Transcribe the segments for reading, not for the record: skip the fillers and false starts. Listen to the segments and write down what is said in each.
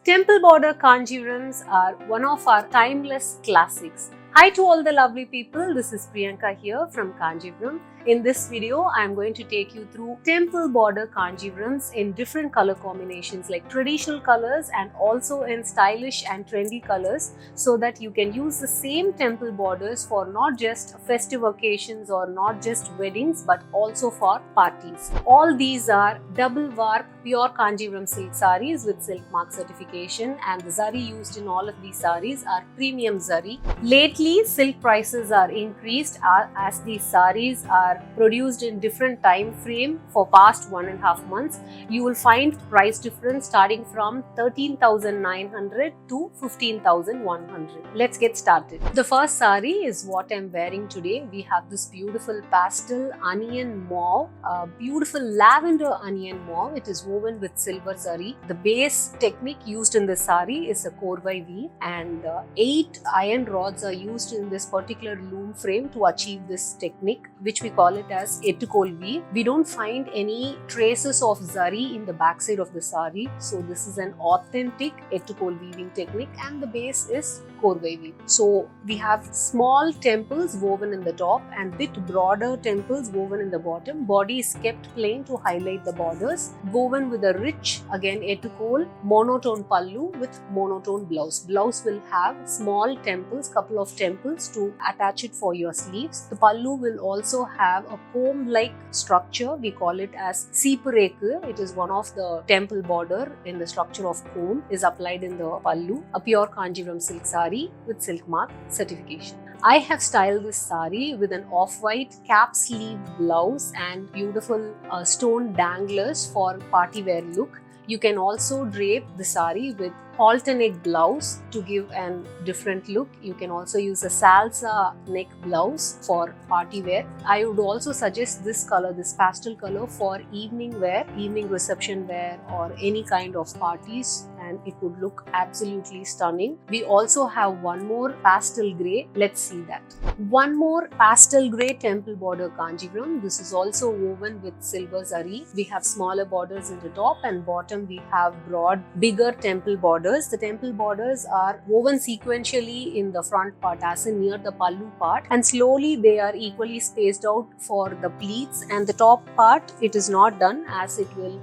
Temple border Kanjivarams are one of our timeless classics. Hi to all the lovely people, this is Priyanka here from Kanjivaram. In this video, I am going to take you through temple border Kanjivarams in different color combinations like traditional colors and also in stylish and trendy colors so that you can use the same temple borders for not just festive occasions or not just weddings but also for parties. All these are double warp pure Kanjivaram silk sarees with silk mark certification, and the zari used in all of these sarees are premium zari. Lately, silk prices are increased as these sarees are produced in different time frame for past 1.5 months. You will find price difference starting from 13,900 to 15,100. Let's get started. The first saree is what I'm wearing today. We have this beautiful pastel onion mauve, beautiful lavender onion mauve. It is woven with silver zari. The base technique used in this saree is a korvai weave, and 8 iron rods are used in this particular loom frame to achieve this technique, which we call it as etukol weave. We don't find any traces of zari in the backside of the saree, so this is an authentic etukol weaving technique, and the base is korvai weave. So we have small temples woven in the top and bit broader temples woven in the bottom. Body is kept plain to highlight the borders, woven with a rich, again etukol, monotone pallu with monotone blouse. Blouse will have small temples, couple of temples to attach it for your sleeves. The pallu will also have a comb-like structure. We call it as seepureku. It is one of the temple border in the structure of comb is applied in the pallu. A pure Kanjivaram silk saree with silk mark certification. I have styled this saree with an off-white cap sleeve blouse and beautiful stone danglers for party wear look. You can also drape the saree with halter neck blouse to give a different look. You can also use a salsa neck blouse for party wear. I would also suggest this color, this pastel color, for evening wear, evening reception wear, or any kind of parties, and it would look absolutely stunning. We also have one more pastel grey. Let's see that. One more pastel grey temple border Kanjivaram. This is also woven with silver zari. We have smaller borders in the top and bottom. We have broad, bigger temple borders. The temple borders are woven sequentially in the front part, as in near the pallu part, and slowly they are equally spaced out for the pleats, and the top part it is not done as it will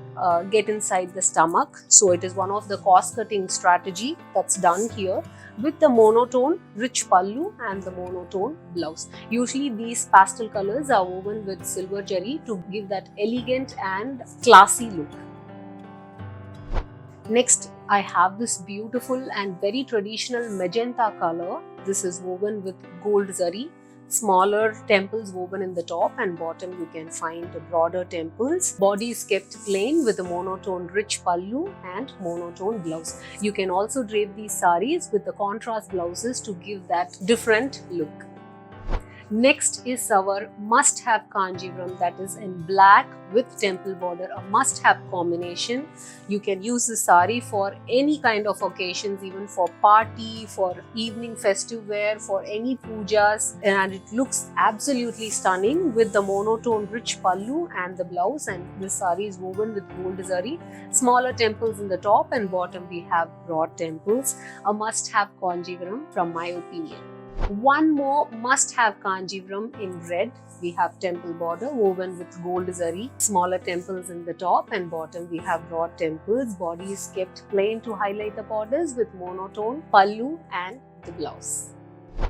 get inside the stomach. So it is one of the cost cutting strategy that's done here with the monotone rich pallu and the monotone blouse. Usually these pastel colors are woven with silver jari to give that elegant and classy look. Next, I have this beautiful and very traditional magenta color. This is woven with gold zari. Smaller temples woven in the top and bottom. You can find broader temples. Body is kept plain with a monotone rich pallu and monotone blouse. You can also drape these sarees with the contrast blouses to give that different look. Next is our must-have Kanjivaram, that is in black with temple border, a must-have combination. You can use the saree for any kind of occasions, even for party, for evening festive wear, for any pujas, and it looks absolutely stunning with the monotone rich pallu and the blouse, and this saree is woven with gold zari. Smaller temples in the top and bottom we have broad temples. A must-have Kanjivaram from my opinion. One more must-have Kanjivaram in red. We have temple border woven with gold zari. Smaller temples in the top and bottom we have broad temples. Body is kept plain to highlight the borders with monotone pallu and the blouse.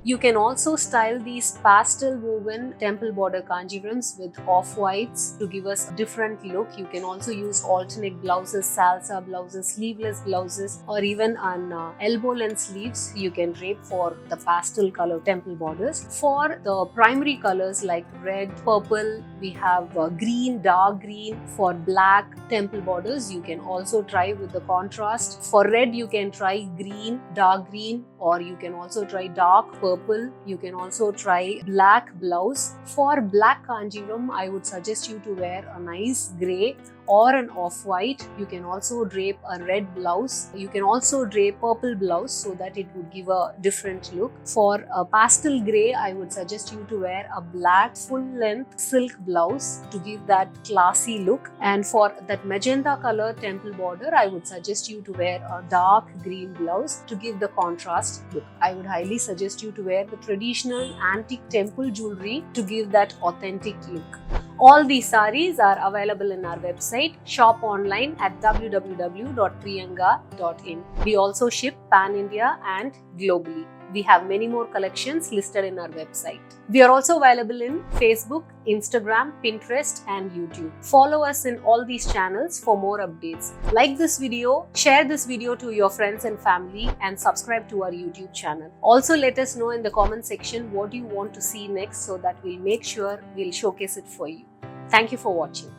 You can also style these pastel woven temple border Kanjivarams with off-whites to give us a different look. You can also use alternate blouses, salsa blouses, sleeveless blouses, or even on elbow length sleeves you can drape for the pastel color temple borders. For the primary colors like red, purple, we have green, dark green. For black temple borders you can also try with the contrast. For red you can try green, dark green, or you can also try dark purple. You can also try black blouse. For black Kanjivaram, I would suggest you to wear a nice grey or an off-white. You can also drape a red blouse. You can also drape purple blouse so that it would give a different look. For a pastel grey, I would suggest you to wear a black full-length silk blouse to give that classy look. And for that magenta color temple border, I would suggest you to wear a dark green blouse to give the contrast look. I would highly suggest you to wear the traditional antique temple jewelry to give that authentic look. All these sarees are available in our website. Shop online at www.priyanka.in. We also ship pan-India and globally. We have many more collections listed in our website. We are also available in Facebook, Instagram, Pinterest and YouTube. Follow us in all these channels for more updates. Like this video, share this video to your friends and family and subscribe to our YouTube channel. Also let us know in the comment section what you want to see next so that we'll make sure we'll showcase it for you. Thank you for watching.